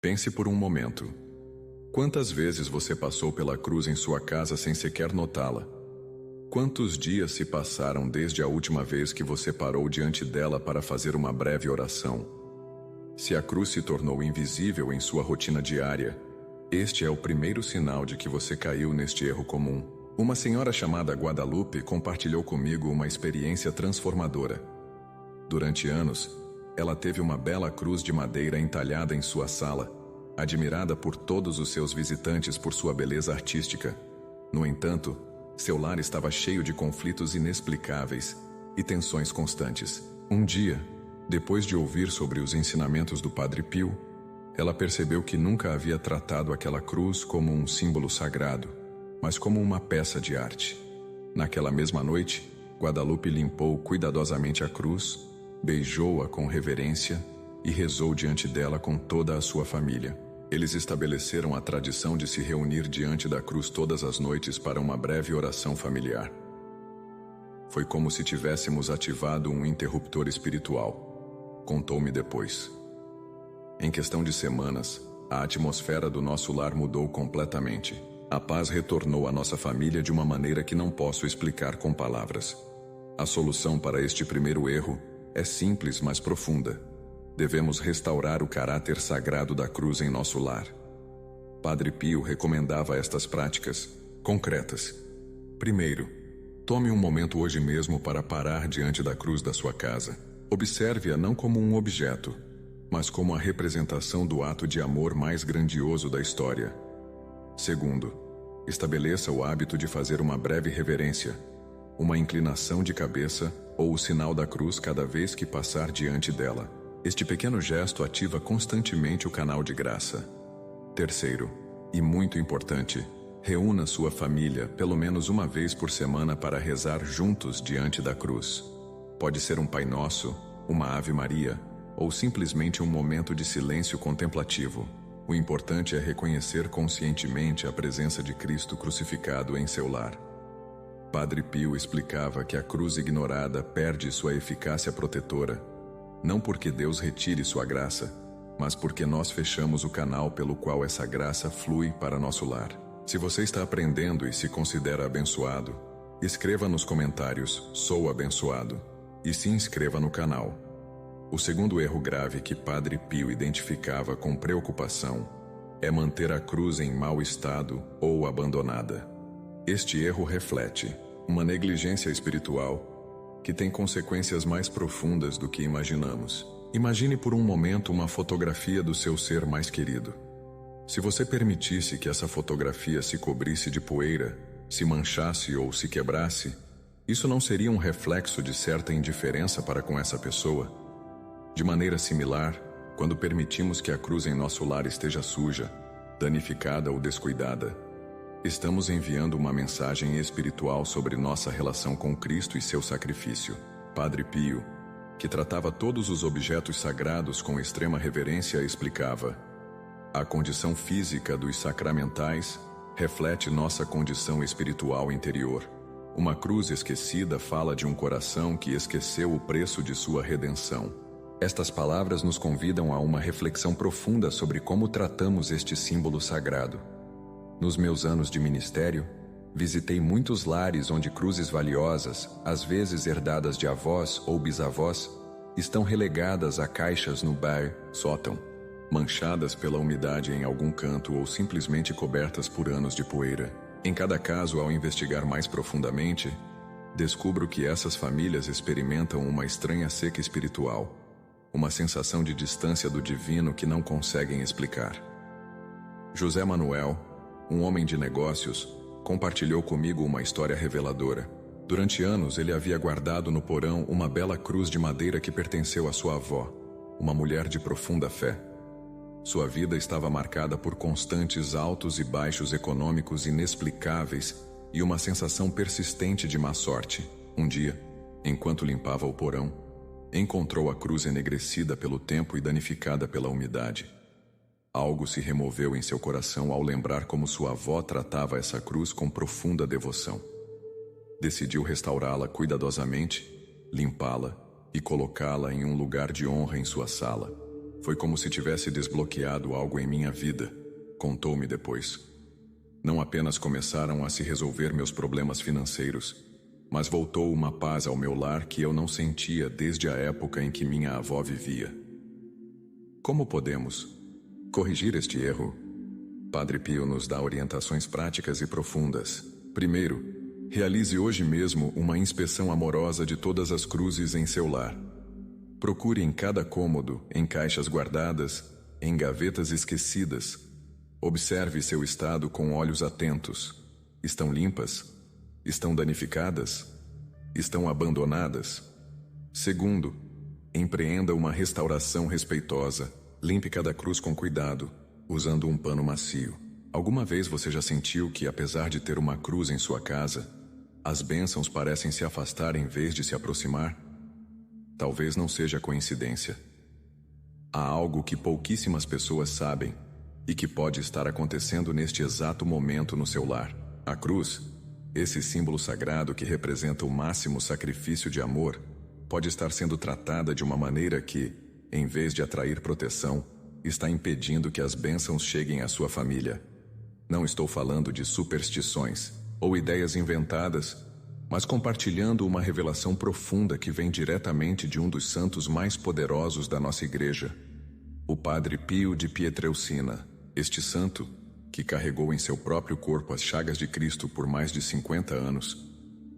Pense por um momento. Quantas vezes você passou pela cruz em sua casa sem sequer notá-la? Quantos dias se passaram desde a última vez que você parou diante dela para fazer uma breve oração? Se a cruz se tornou invisível em sua rotina diária, este é o primeiro sinal de que você caiu neste erro comum. Uma senhora chamada Guadalupe compartilhou comigo uma experiência transformadora. Durante anos, ela teve uma bela cruz de madeira entalhada em sua sala, admirada por todos os seus visitantes por sua beleza artística. No entanto, seu lar estava cheio de conflitos inexplicáveis e tensões constantes. Um dia, depois de ouvir sobre os ensinamentos do Padre Pio, ela percebeu que nunca havia tratado aquela cruz como um símbolo sagrado, mas como uma peça de arte. Naquela mesma noite, Guadalupe limpou cuidadosamente a cruz, beijou-a com reverência e rezou diante dela com toda a sua família. Eles estabeleceram a tradição de se reunir diante da cruz todas as noites para uma breve oração familiar. Foi como se tivéssemos ativado um interruptor espiritual, contou-me depois. Em questão de semanas, a atmosfera do nosso lar mudou completamente. A paz retornou à nossa família de uma maneira que não posso explicar com palavras. A solução para este primeiro erro é simples, mas profunda. Devemos restaurar o caráter sagrado da cruz em nosso lar. Padre Pio recomendava estas práticas concretas. Primeiro, tome um momento hoje mesmo para parar diante da cruz da sua casa. Observe-a não como um objeto, mas como a representação do ato de amor mais grandioso da história. Segundo, estabeleça o hábito de fazer uma breve reverência, uma inclinação de cabeça ou o sinal da cruz cada vez que passar diante dela. Este pequeno gesto ativa constantemente o canal de graça. Terceiro, e muito importante, reúna sua família pelo menos uma vez por semana para rezar juntos diante da cruz. Pode ser um Pai Nosso, uma Ave Maria, ou simplesmente um momento de silêncio contemplativo. O importante é reconhecer conscientemente a presença de Cristo crucificado em seu lar. Padre Pio explicava que a cruz ignorada perde sua eficácia protetora, não porque Deus retire sua graça, mas porque nós fechamos o canal pelo qual essa graça flui para nosso lar. Se você está aprendendo e se considera abençoado, escreva nos comentários "Sou abençoado" e se inscreva no canal. O segundo erro grave que Padre Pio identificava com preocupação é manter a cruz em mau estado ou abandonada. Este erro reflete uma negligência espiritual que tem consequências mais profundas do que imaginamos. Imagine por um momento uma fotografia do seu ser mais querido. Se você permitisse que essa fotografia se cobrisse de poeira, se manchasse ou se quebrasse, isso não seria um reflexo de certa indiferença para com essa pessoa? De maneira similar, quando permitimos que a cruz em nosso lar esteja suja, danificada ou descuidada, estamos enviando uma mensagem espiritual sobre nossa relação com Cristo e seu sacrifício. Padre Pio, que tratava todos os objetos sagrados com extrema reverência, explicava: a condição física dos sacramentais reflete nossa condição espiritual interior. Uma cruz esquecida fala de um coração que esqueceu o preço de sua redenção. Estas palavras nos convidam a uma reflexão profunda sobre como tratamos este símbolo sagrado. Nos meus anos de ministério, visitei muitos lares onde cruzes valiosas, às vezes herdadas de avós ou bisavós, estão relegadas a caixas no sótão, manchadas pela umidade em algum canto ou simplesmente cobertas por anos de poeira. Em cada caso, ao investigar mais profundamente, descubro que essas famílias experimentam uma estranha seca espiritual, uma sensação de distância do divino que não conseguem explicar. José Manuel, um homem de negócios, compartilhou comigo uma história reveladora. Durante anos, ele havia guardado no porão uma bela cruz de madeira que pertenceu à sua avó, uma mulher de profunda fé. Sua vida estava marcada por constantes altos e baixos econômicos inexplicáveis e uma sensação persistente de má sorte. Um dia, enquanto limpava o porão, encontrou a cruz enegrecida pelo tempo e danificada pela umidade. Algo se removeu em seu coração ao lembrar como sua avó tratava essa cruz com profunda devoção. Decidiu restaurá-la cuidadosamente, limpá-la e colocá-la em um lugar de honra em sua sala. Foi como se tivesse desbloqueado algo em minha vida, contou-me depois. Não apenas começaram a se resolver meus problemas financeiros, mas voltou uma paz ao meu lar que eu não sentia desde a época em que minha avó vivia. Como podemos corrigir este erro? Padre Pio nos dá orientações práticas e profundas. Primeiro, realize hoje mesmo uma inspeção amorosa de todas as cruzes em seu lar. Procure em cada cômodo, em caixas guardadas, em gavetas esquecidas. Observe seu estado com olhos atentos. Estão limpas? Estão danificadas? Estão abandonadas? Segundo, empreenda uma restauração respeitosa. Limpe cada cruz com cuidado, usando um pano macio. Alguma vez você já sentiu que, apesar de ter uma cruz em sua casa, as bênçãos parecem se afastar em vez de se aproximar? Talvez não seja coincidência. Há algo que pouquíssimas pessoas sabem e que pode estar acontecendo neste exato momento no seu lar. A cruz, esse símbolo sagrado que representa o máximo sacrifício de amor, pode estar sendo tratada de uma maneira que, em vez de atrair proteção, está impedindo que as bênçãos cheguem à sua família. Não estou falando de superstições ou ideias inventadas, mas compartilhando uma revelação profunda que vem diretamente de um dos santos mais poderosos da nossa igreja, o Padre Pio de Pietrelcina. Este santo, que carregou em seu próprio corpo as chagas de Cristo por mais de 50 anos,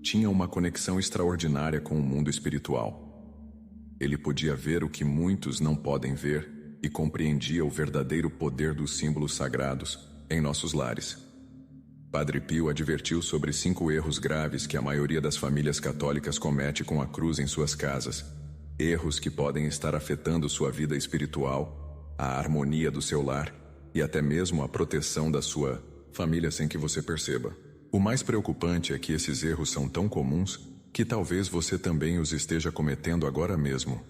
tinha uma conexão extraordinária com o mundo espiritual. Ele podia ver o que muitos não podem ver e compreendia o verdadeiro poder dos símbolos sagrados em nossos lares. Padre Pio advertiu sobre 5 erros graves que a maioria das famílias católicas comete com a cruz em suas casas. Erros que podem estar afetando sua vida espiritual, a harmonia do seu lar e até mesmo a proteção da sua família sem que você perceba. O mais preocupante é que esses erros são tão comuns que talvez você também os esteja cometendo agora mesmo.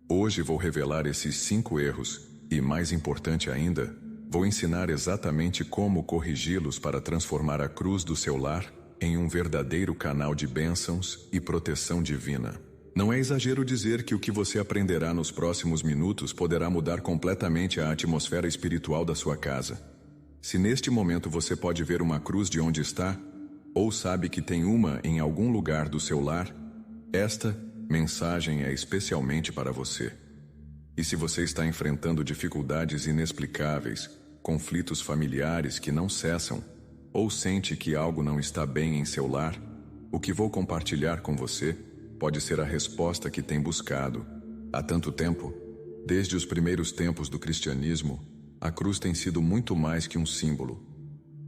Hoje vou revelar esses 5 erros e, mais importante ainda, vou ensinar exatamente como corrigi-los para transformar a cruz do seu lar em um verdadeiro canal de bênçãos e proteção divina. Não é exagero dizer que o que você aprenderá nos próximos minutos poderá mudar completamente a atmosfera espiritual da sua casa. Se neste momento você pode ver uma cruz de onde está, ou sabe que tem uma em algum lugar do seu lar, esta mensagem é especialmente para você. E se você está enfrentando dificuldades inexplicáveis, conflitos familiares que não cessam, ou sente que algo não está bem em seu lar, o que vou compartilhar com você pode ser a resposta que tem buscado. Há tanto tempo, desde os primeiros tempos do cristianismo, a cruz tem sido muito mais que um símbolo.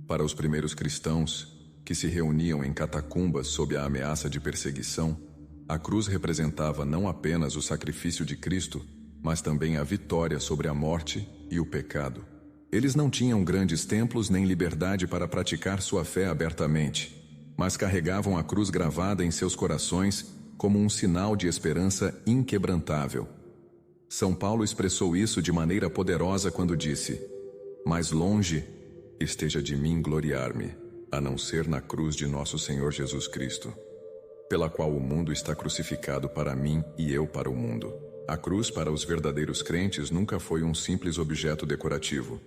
Para os primeiros cristãos, que se reuniam em catacumbas sob a ameaça de perseguição, a cruz representava não apenas o sacrifício de Cristo, mas também a vitória sobre a morte e o pecado. Eles não tinham grandes templos nem liberdade para praticar sua fé abertamente, mas carregavam a cruz gravada em seus corações como um sinal de esperança inquebrantável. São Paulo expressou isso de maneira poderosa quando disse: "Mais longe esteja de mim gloriar-me, a não ser na cruz de nosso Senhor Jesus Cristo, pela qual o mundo está crucificado para mim e eu para o mundo." A cruz para os verdadeiros crentes nunca foi um simples objeto decorativo.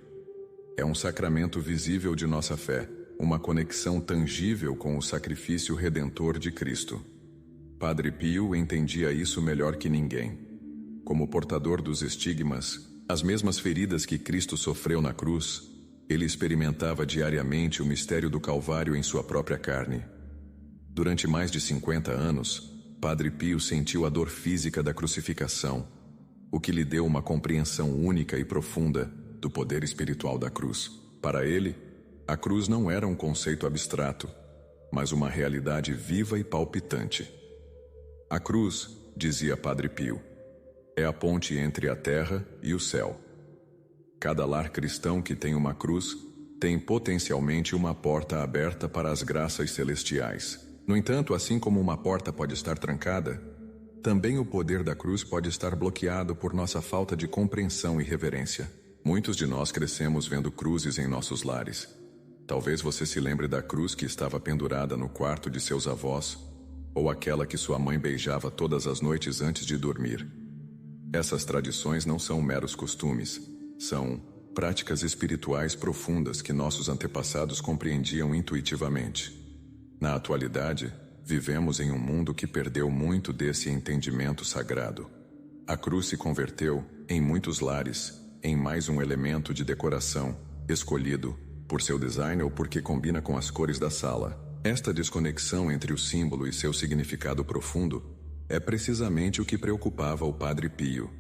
É um sacramento visível de nossa fé, uma conexão tangível com o sacrifício redentor de Cristo. Padre Pio entendia isso melhor que ninguém. Como portador dos estigmas, as mesmas feridas que Cristo sofreu na cruz, ele experimentava diariamente o mistério do Calvário em sua própria carne. Durante mais de 50 anos, Padre Pio sentiu a dor física da crucificação, o que lhe deu uma compreensão única e profunda do poder espiritual da cruz. Para ele, a cruz não era um conceito abstrato, mas uma realidade viva e palpitante. A cruz, dizia Padre Pio, é a ponte entre a terra e o céu. Cada lar cristão que tem uma cruz tem potencialmente uma porta aberta para as graças celestiais. No entanto, assim como uma porta pode estar trancada, também o poder da cruz pode estar bloqueado por nossa falta de compreensão e reverência. Muitos de nós crescemos vendo cruzes em nossos lares. Talvez você se lembre da cruz que estava pendurada no quarto de seus avós, ou aquela que sua mãe beijava todas as noites antes de dormir. Essas tradições não são meros costumes, são práticas espirituais profundas que nossos antepassados compreendiam intuitivamente. Na atualidade, vivemos em um mundo que perdeu muito desse entendimento sagrado. A cruz se converteu, em muitos lares, em mais um elemento de decoração, escolhido por seu design ou porque combina com as cores da sala. Esta desconexão entre o símbolo e seu significado profundo é precisamente o que preocupava o Padre Pio.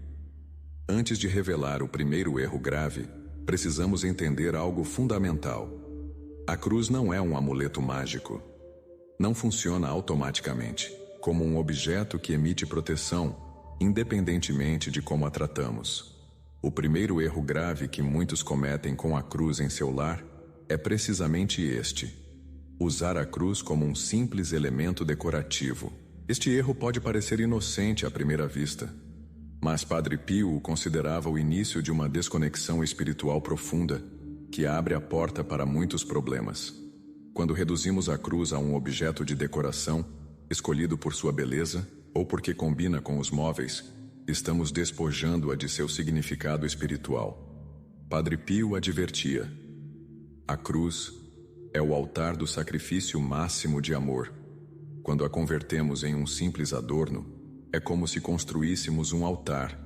Antes de revelar o primeiro erro grave, precisamos entender algo fundamental. A cruz não é um amuleto mágico. Não funciona automaticamente, como um objeto que emite proteção, independentemente de como a tratamos. O primeiro erro grave que muitos cometem com a cruz em seu lar é precisamente este: usar a cruz como um simples elemento decorativo. Este erro pode parecer inocente à primeira vista, mas Padre Pio o considerava o início de uma desconexão espiritual profunda que abre a porta para muitos problemas. Quando reduzimos a cruz a um objeto de decoração, escolhido por sua beleza ou porque combina com os móveis, estamos despojando-a de seu significado espiritual. Padre Pio advertia: a cruz é o altar do sacrifício máximo de amor. Quando a convertemos em um simples adorno, é como se construíssemos um altar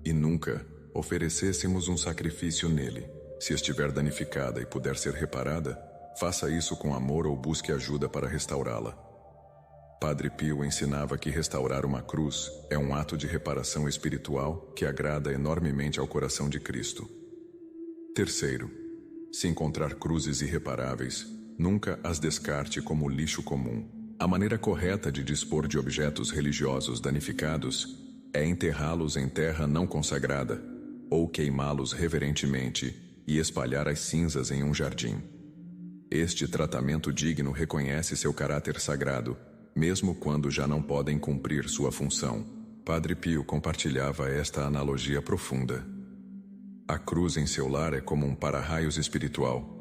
e nunca oferecêssemos um sacrifício nele. Se estiver danificada e puder ser reparada, faça isso com amor ou busque ajuda para restaurá-la. Padre Pio ensinava que restaurar uma cruz é um ato de reparação espiritual que agrada enormemente ao coração de Cristo. Terceiro, se encontrar cruzes irreparáveis, nunca as descarte como lixo comum. A maneira correta de dispor de objetos religiosos danificados é enterrá-los em terra não consagrada, ou queimá-los reverentemente e espalhar as cinzas em um jardim. Este tratamento digno reconhece seu caráter sagrado, mesmo quando já não podem cumprir sua função. Padre Pio compartilhava esta analogia profunda. A cruz em seu lar é como um para-raios espiritual.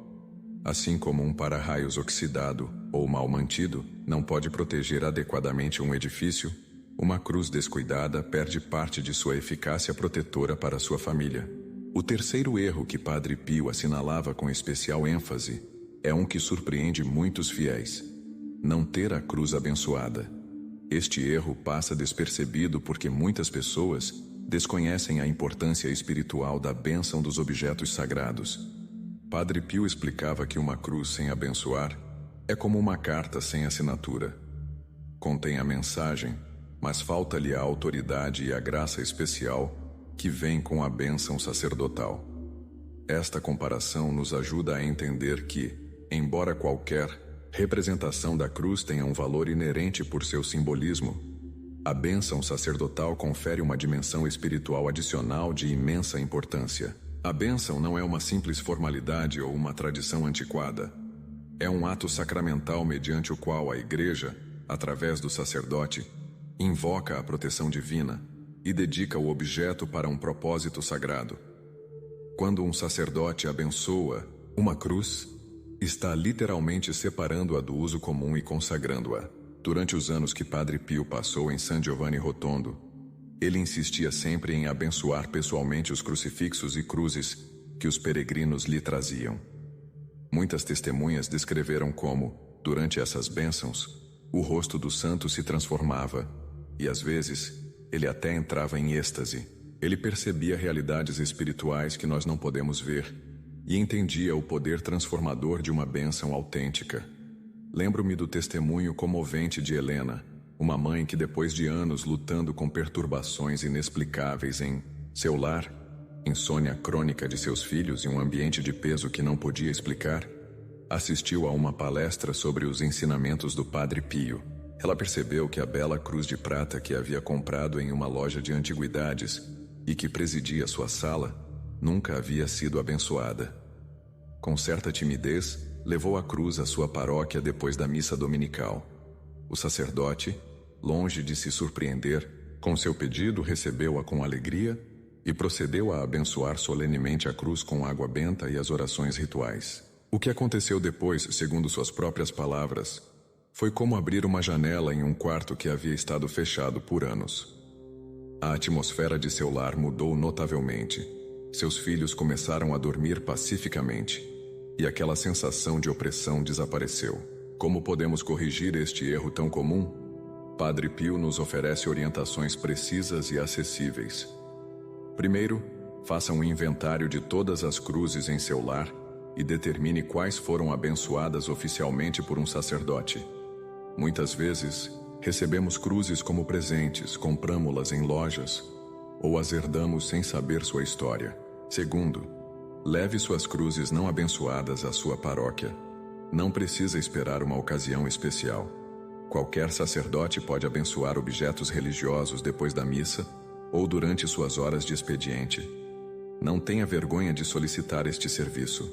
Assim como um para-raios oxidado ou mal mantido não pode proteger adequadamente um edifício, uma cruz descuidada perde parte de sua eficácia protetora para sua família. O terceiro erro que Padre Pio assinalava com especial ênfase é um que surpreende muitos fiéis: não ter a cruz abençoada. Este erro passa despercebido porque muitas pessoas desconhecem a importância espiritual da bênção dos objetos sagrados. Padre Pio explicava que uma cruz sem abençoar é como uma carta sem assinatura. Contém a mensagem, mas falta-lhe a autoridade e a graça especial que vem com a bênção sacerdotal. Esta comparação nos ajuda a entender que, embora qualquer representação da cruz tenha um valor inerente por seu simbolismo, a bênção sacerdotal confere uma dimensão espiritual adicional de imensa importância. A bênção não é uma simples formalidade ou uma tradição antiquada. É um ato sacramental mediante o qual a Igreja, através do sacerdote, invoca a proteção divina e dedica o objeto para um propósito sagrado. Quando um sacerdote abençoa uma cruz, está literalmente separando-a do uso comum e consagrando-a. Durante os anos que Padre Pio passou em San Giovanni Rotondo, ele insistia sempre em abençoar pessoalmente os crucifixos e cruzes que os peregrinos lhe traziam. Muitas testemunhas descreveram como, durante essas bênçãos, o rosto do santo se transformava e, às vezes, ele até entrava em êxtase. Ele percebia realidades espirituais que nós não podemos ver e entendia o poder transformador de uma bênção autêntica. Lembro-me do testemunho comovente de Helena, uma mãe que, depois de anos lutando com perturbações inexplicáveis em seu lar, insônia crônica de seus filhos e um ambiente de peso que não podia explicar, assistiu a uma palestra sobre os ensinamentos do Padre Pio. Ela percebeu que a bela cruz de prata que havia comprado em uma loja de antiguidades e que presidia sua sala nunca havia sido abençoada. Com certa timidez, levou a cruz à sua paróquia depois da missa dominical. O sacerdote, longe de se surpreender com seu pedido, recebeu-a com alegria e procedeu a abençoar solenemente a cruz com água benta e as orações rituais. O que aconteceu depois, segundo suas próprias palavras, foi como abrir uma janela em um quarto que havia estado fechado por anos. A atmosfera de seu lar mudou notavelmente. Seus filhos começaram a dormir pacificamente, e aquela sensação de opressão desapareceu. Como podemos corrigir este erro tão comum? Padre Pio nos oferece orientações precisas e acessíveis. Primeiro, faça um inventário de todas as cruzes em seu lar e determine quais foram abençoadas oficialmente por um sacerdote. Muitas vezes, recebemos cruzes como presentes, compramo-las em lojas ou as herdamos sem saber sua história. Segundo, leve suas cruzes não abençoadas à sua paróquia. Não precisa esperar uma ocasião especial. Qualquer sacerdote pode abençoar objetos religiosos depois da missa ou durante suas horas de expediente. Não tenha vergonha de solicitar este serviço.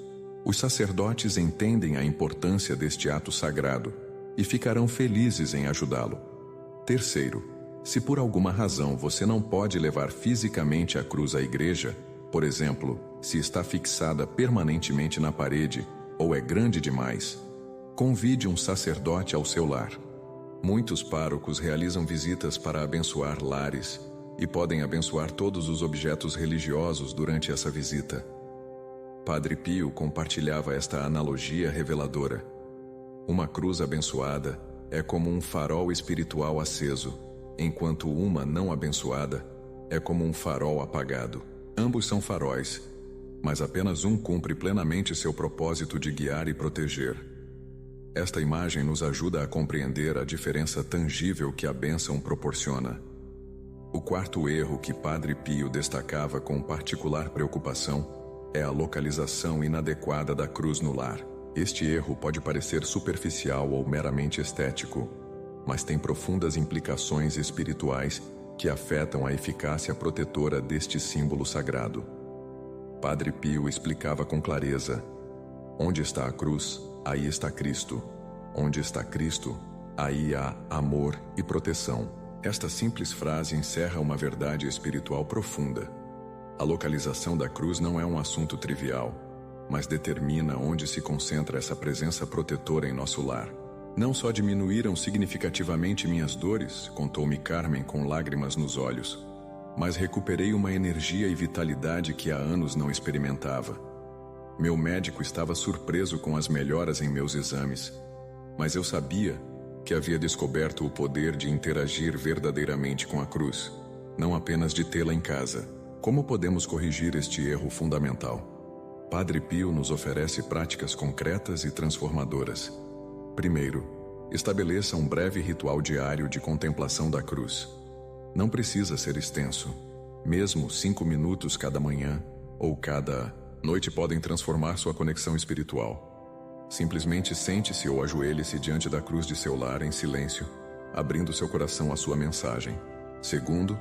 Os sacerdotes entendem a importância deste ato sagrado e ficarão felizes em ajudá-lo. Terceiro, se por alguma razão você não pode levar fisicamente a cruz à igreja, por exemplo, se está fixada permanentemente na parede ou é grande demais, convide um sacerdote ao seu lar. Muitos párocos realizam visitas para abençoar lares e podem abençoar todos os objetos religiosos durante essa visita. Padre Pio compartilhava esta analogia reveladora. Uma cruz abençoada é como um farol espiritual aceso, enquanto uma não abençoada é como um farol apagado. Ambos são faróis, mas apenas um cumpre plenamente seu propósito de guiar e proteger. Esta imagem nos ajuda a compreender a diferença tangível que a bênção proporciona. O quarto erro que Padre Pio destacava com particular preocupação é a localização inadequada da cruz no lar. Este erro pode parecer superficial ou meramente estético, mas tem profundas implicações espirituais que afetam a eficácia protetora deste símbolo sagrado. Padre Pio explicava com clareza: onde está a cruz, aí está Cristo. Onde está Cristo, aí há amor e proteção. Esta simples frase encerra uma verdade espiritual profunda. A localização da cruz não é um assunto trivial, mas determina onde se concentra essa presença protetora em nosso lar. Não só diminuíram significativamente minhas dores, contou-me Carmen com lágrimas nos olhos, mas recuperei uma energia e vitalidade que há anos não experimentava. Meu médico estava surpreso com as melhoras em meus exames, mas eu sabia que havia descoberto o poder de interagir verdadeiramente com a cruz, não apenas de tê-la em casa. Como podemos corrigir este erro fundamental? Padre Pio nos oferece práticas concretas e transformadoras. Primeiro, estabeleça um breve ritual diário de contemplação da cruz. Não precisa ser extenso. Mesmo 5 minutos cada manhã ou cada noite podem transformar sua conexão espiritual. Simplesmente sente-se ou ajoelhe-se diante da cruz de seu lar em silêncio, abrindo seu coração à sua mensagem. Segundo,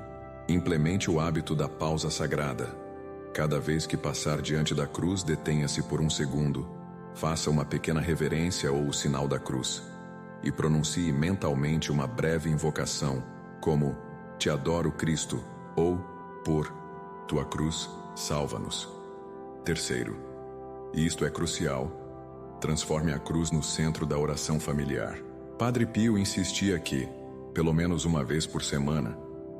implemente o hábito da pausa sagrada. Cada vez que passar diante da cruz, detenha-se por um segundo, faça uma pequena reverência ou o sinal da cruz, e pronuncie mentalmente uma breve invocação, como Te adoro, Cristo, ou por Tua cruz, salva-nos. Terceiro, e isto é crucial, transforme a cruz no centro da oração familiar. Padre Pio insistia que, pelo menos uma vez por semana,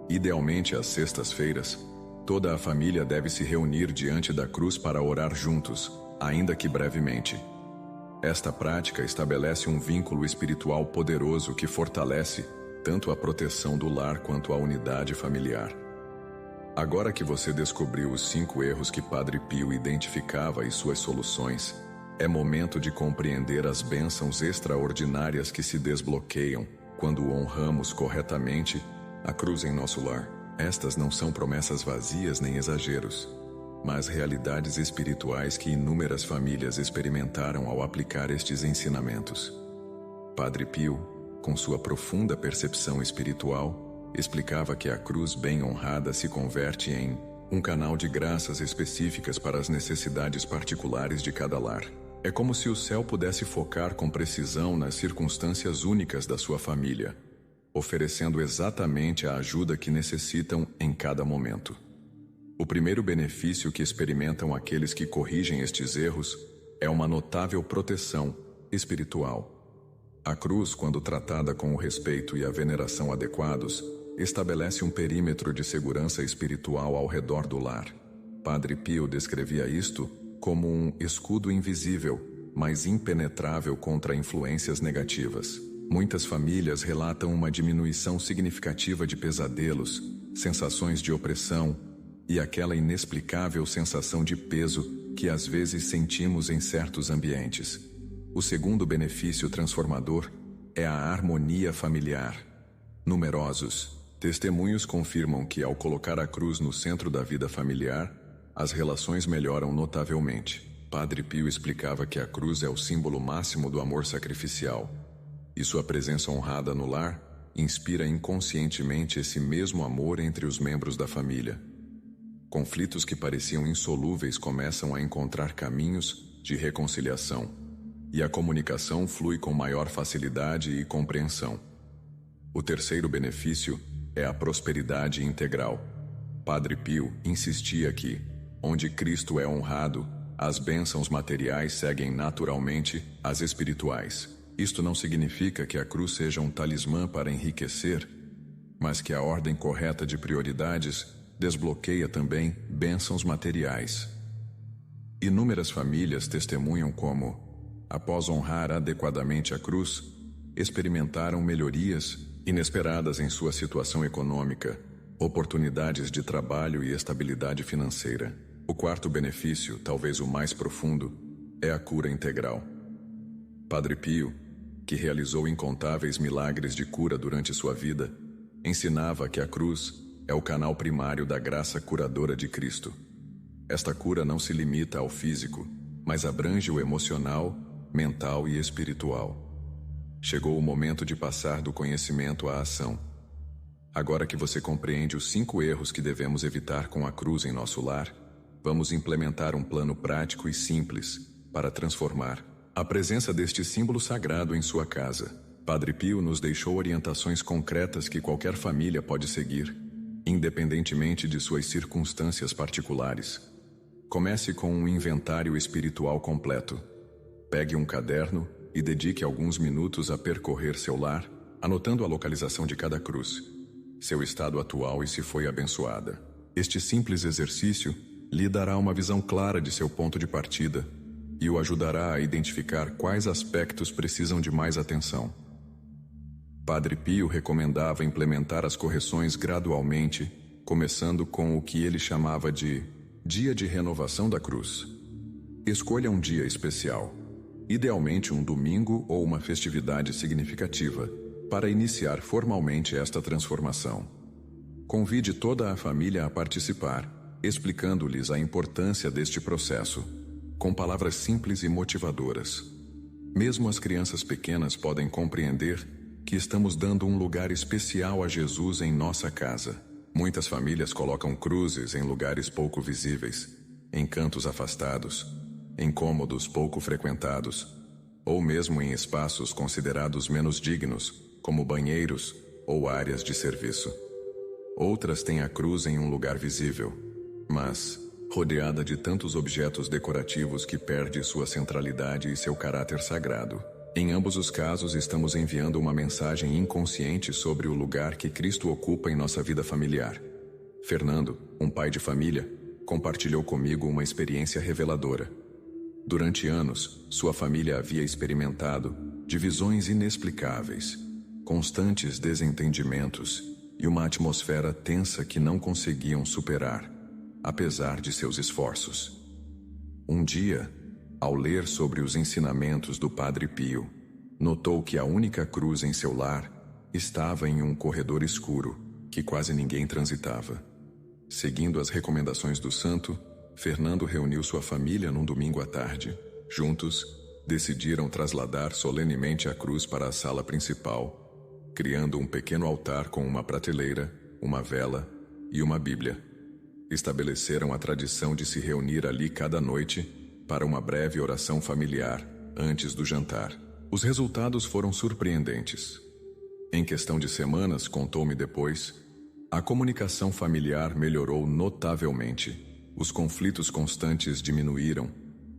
idealmente às sextas-feiras, toda a família deve se reunir diante da cruz para orar juntos, ainda que brevemente. Esta prática estabelece um vínculo espiritual poderoso que fortalece tanto a proteção do lar quanto a unidade familiar. Agora que você descobriu os 5 erros que Padre Pio identificava e suas soluções, é momento de compreender as bênçãos extraordinárias que se desbloqueiam quando honramos corretamente a cruz em nosso lar. Estas não são promessas vazias nem exageros, mas realidades espirituais que inúmeras famílias experimentaram ao aplicar estes ensinamentos. Padre Pio, com sua profunda percepção espiritual, explicava que a cruz bem honrada se converte em um canal de graças específicas para as necessidades particulares de cada lar. É como se o céu pudesse focar com precisão nas circunstâncias únicas da sua família, oferecendo exatamente a ajuda que necessitam em cada momento. O primeiro benefício que experimentam aqueles que corrigem estes erros é uma notável proteção espiritual. A cruz, quando tratada com o respeito e a veneração adequados, estabelece um perímetro de segurança espiritual ao redor do lar. Padre Pio descrevia isto como um escudo invisível, mas impenetrável contra influências negativas. Muitas famílias relatam uma diminuição significativa de pesadelos, sensações de opressão e aquela inexplicável sensação de peso que às vezes sentimos em certos ambientes. O segundo benefício transformador é a harmonia familiar. Numerosos testemunhos confirmam que, ao colocar a cruz no centro da vida familiar, as relações melhoram notavelmente. Padre Pio explicava que a cruz é o símbolo máximo do amor sacrificial, e sua presença honrada no lar inspira inconscientemente esse mesmo amor entre os membros da família. Conflitos que pareciam insolúveis começam a encontrar caminhos de reconciliação, e a comunicação flui com maior facilidade e compreensão. O terceiro benefício é a prosperidade integral. Padre Pio insistia que, onde Cristo é honrado, as bênçãos materiais seguem naturalmente as espirituais. Isto não significa que a cruz seja um talismã para enriquecer, mas que a ordem correta de prioridades desbloqueia também bênçãos materiais. Inúmeras famílias testemunham como, após honrar adequadamente a cruz, experimentaram melhorias inesperadas em sua situação econômica, oportunidades de trabalho e estabilidade financeira. O quarto benefício, talvez o mais profundo, é a cura integral. Padre Pio, que realizou incontáveis milagres de cura durante sua vida, ensinava que a cruz é o canal primário da graça curadora de Cristo. Esta cura não se limita ao físico, mas abrange o emocional, mental e espiritual. Chegou o momento de passar do conhecimento à ação. Agora que você compreende os 5 erros que devemos evitar com a cruz em nosso lar, vamos implementar um plano prático e simples para transformar a presença deste símbolo sagrado em sua casa. Padre Pio nos deixou orientações concretas que qualquer família pode seguir, independentemente de suas circunstâncias particulares. Comece com um inventário espiritual completo. Pegue um caderno e dedique alguns minutos a percorrer seu lar, anotando a localização de cada cruz, seu estado atual e se foi abençoada. Este simples exercício lhe dará uma visão clara de seu ponto de partida e o ajudará a identificar quais aspectos precisam de mais atenção. Padre Pio recomendava implementar as correções gradualmente, começando com o que ele chamava de Dia de Renovação da Cruz. Escolha um dia especial, idealmente um domingo ou uma festividade significativa, para iniciar formalmente esta transformação. Convide toda a família a participar, explicando-lhes a importância deste processo, com palavras simples e motivadoras. Mesmo as crianças pequenas podem compreender que estamos dando um lugar especial a Jesus em nossa casa. Muitas famílias colocam cruzes em lugares pouco visíveis, em cantos afastados, em cômodos pouco frequentados, ou mesmo em espaços considerados menos dignos, como banheiros ou áreas de serviço. Outras têm a cruz em um lugar visível, mas rodeada de tantos objetos decorativos que perde sua centralidade e seu caráter sagrado. Em ambos os casos, estamos enviando uma mensagem inconsciente sobre o lugar que Cristo ocupa em nossa vida familiar. Fernando, um pai de família, compartilhou comigo uma experiência reveladora. Durante anos, sua família havia experimentado divisões inexplicáveis, constantes desentendimentos e uma atmosfera tensa que não conseguiam superar, apesar de seus esforços. Um dia, ao ler sobre os ensinamentos do Padre Pio, notou que a única cruz em seu lar estava em um corredor escuro que quase ninguém transitava. Seguindo as recomendações do santo, Fernando reuniu sua família num domingo à tarde. Juntos, decidiram trasladar solenemente a cruz para a sala principal, criando um pequeno altar com uma prateleira, uma vela e uma Bíblia. Estabeleceram a tradição de se reunir ali cada noite para uma breve oração familiar antes do jantar. Os resultados foram surpreendentes. Em questão de semanas, contou-me depois, a comunicação familiar melhorou notavelmente. Os conflitos constantes diminuíram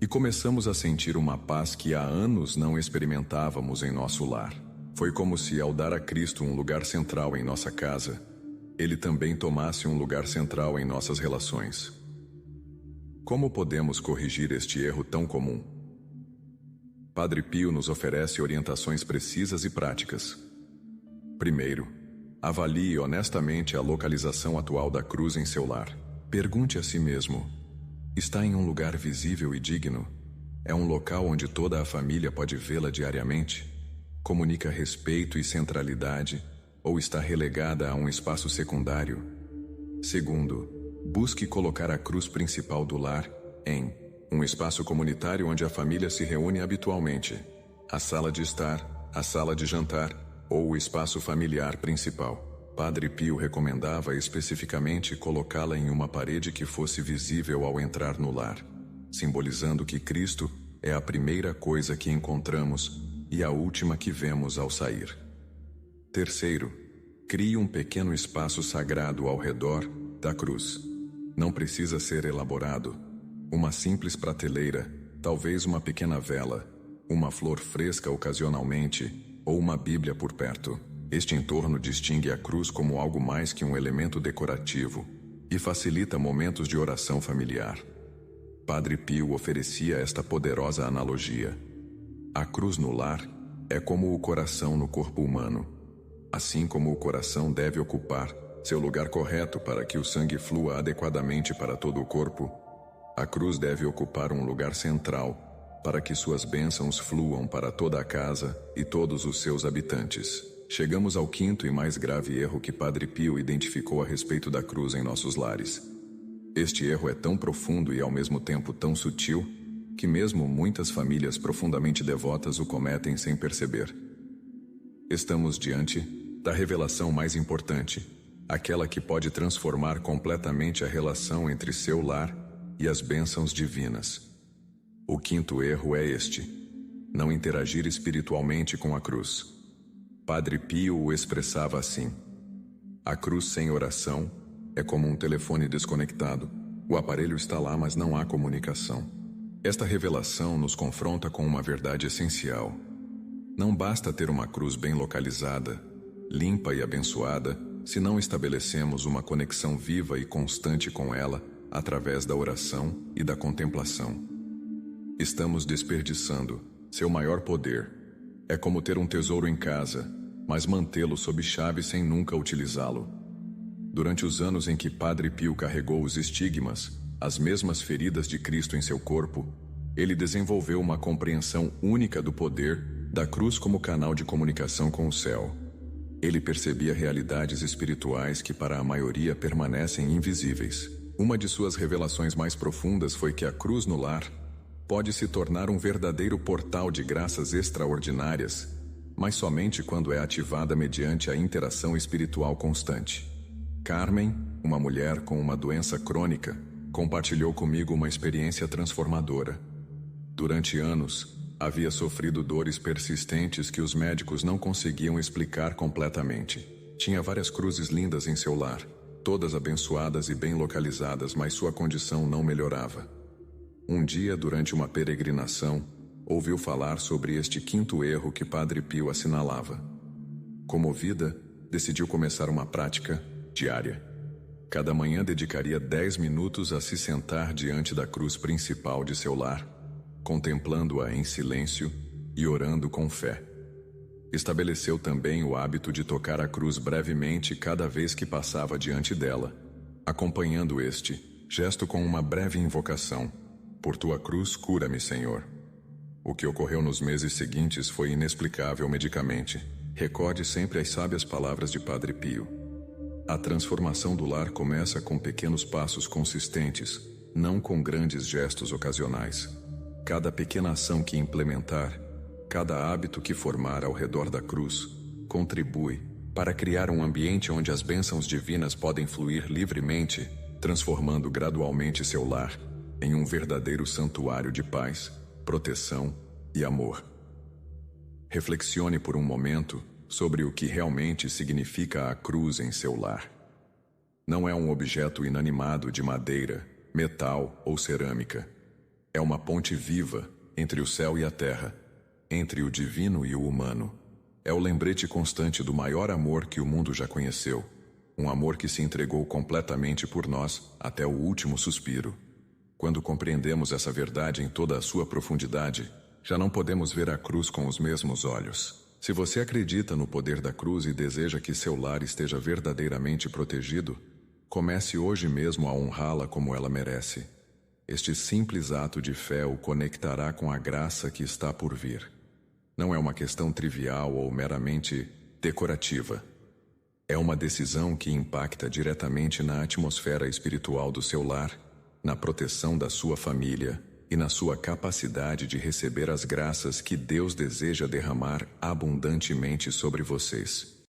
e começamos a sentir uma paz que há anos não experimentávamos em nosso lar. Foi como se, ao dar a Cristo um lugar central em nossa casa, ele também tomasse um lugar central em nossas relações. Como podemos corrigir este erro tão comum? Padre Pio nos oferece orientações precisas e práticas. Primeiro, avalie honestamente a localização atual da cruz em seu lar. Pergunte a si mesmo: está em um lugar visível e digno? É um local onde toda a família pode vê-la diariamente? Comunica respeito e centralidade, ou está relegada a um espaço secundário? Segundo, busque colocar a cruz principal do lar em um espaço comunitário onde a família se reúne habitualmente, a sala de estar, a sala de jantar ou o espaço familiar principal. Padre Pio recomendava especificamente colocá-la em uma parede que fosse visível ao entrar no lar, simbolizando que Cristo é a primeira coisa que encontramos e a última que vemos ao sair. Terceiro, crie um pequeno espaço sagrado ao redor da cruz. Não precisa ser elaborado. Uma simples prateleira, talvez uma pequena vela, uma flor fresca ocasionalmente, ou uma Bíblia por perto. Este entorno distingue a cruz como algo mais que um elemento decorativo e facilita momentos de oração familiar. Padre Pio oferecia esta poderosa analogia. A cruz no lar é como o coração no corpo humano. Assim como o coração deve ocupar seu lugar correto para que o sangue flua adequadamente para todo o corpo, a cruz deve ocupar um lugar central para que suas bênçãos fluam para toda a casa e todos os seus habitantes. Chegamos ao quinto e mais grave erro que Padre Pio identificou a respeito da cruz em nossos lares. Este erro é tão profundo e ao mesmo tempo tão sutil que mesmo muitas famílias profundamente devotas o cometem sem perceber. Estamos diante da revelação mais importante, aquela que pode transformar completamente a relação entre seu lar e as bênçãos divinas. O quinto erro é este: não interagir espiritualmente com a cruz. Padre Pio o expressava assim: a cruz sem oração é como um telefone desconectado. O aparelho está lá, mas não há comunicação. Esta revelação nos confronta com uma verdade essencial. Não basta ter uma cruz bem localizada, limpa e abençoada, se não estabelecemos uma conexão viva e constante com ela através da oração e da contemplação. Estamos desperdiçando seu maior poder. É como ter um tesouro em casa, mas mantê-lo sob chave sem nunca utilizá-lo. Durante os anos em que Padre Pio carregou os estigmas, as mesmas feridas de Cristo em seu corpo, ele desenvolveu uma compreensão única do poder da cruz como canal de comunicação com o céu. Ele percebia realidades espirituais que para a maioria permanecem invisíveis. Uma de suas revelações mais profundas foi que a cruz no lar pode se tornar um verdadeiro portal de graças extraordinárias, mas somente quando é ativada mediante a interação espiritual constante. Carmen, uma mulher com uma doença crônica, compartilhou comigo uma experiência transformadora. Durante anos, havia sofrido dores persistentes que os médicos não conseguiam explicar completamente. Tinha várias cruzes lindas em seu lar, todas abençoadas e bem localizadas, mas sua condição não melhorava. Um dia, durante uma peregrinação, ouviu falar sobre este quinto erro que Padre Pio assinalava. Comovida, decidiu começar uma prática diária. Cada manhã dedicaria 10 minutos a se sentar diante da cruz principal de seu lar, contemplando-a em silêncio e orando com fé. Estabeleceu também o hábito de tocar a cruz brevemente cada vez que passava diante dela, acompanhando este gesto com uma breve invocação: por tua cruz, cura-me, Senhor. O que ocorreu nos meses seguintes foi inexplicável medicamente. Recorde sempre as sábias palavras de Padre Pio. A transformação do lar começa com pequenos passos consistentes, não com grandes gestos ocasionais. Cada pequena ação que implementar, cada hábito que formar ao redor da cruz, contribui para criar um ambiente onde as bênçãos divinas podem fluir livremente, transformando gradualmente seu lar em um verdadeiro santuário de paz, proteção e amor. Reflexione por um momento sobre o que realmente significa a cruz em seu lar. Não é um objeto inanimado de madeira, metal ou cerâmica. É uma ponte viva entre o céu e a terra, entre o divino e o humano. É o lembrete constante do maior amor que o mundo já conheceu, um amor que se entregou completamente por nós até o último suspiro. Quando compreendemos essa verdade em toda a sua profundidade, já não podemos ver a cruz com os mesmos olhos. Se você acredita no poder da cruz e deseja que seu lar esteja verdadeiramente protegido, comece hoje mesmo a honrá-la como ela merece. Este simples ato de fé o conectará com a graça que está por vir. Não é uma questão trivial ou meramente decorativa. É uma decisão que impacta diretamente na atmosfera espiritual do seu lar, na proteção da sua família e na sua capacidade de receber as graças que Deus deseja derramar abundantemente sobre vocês.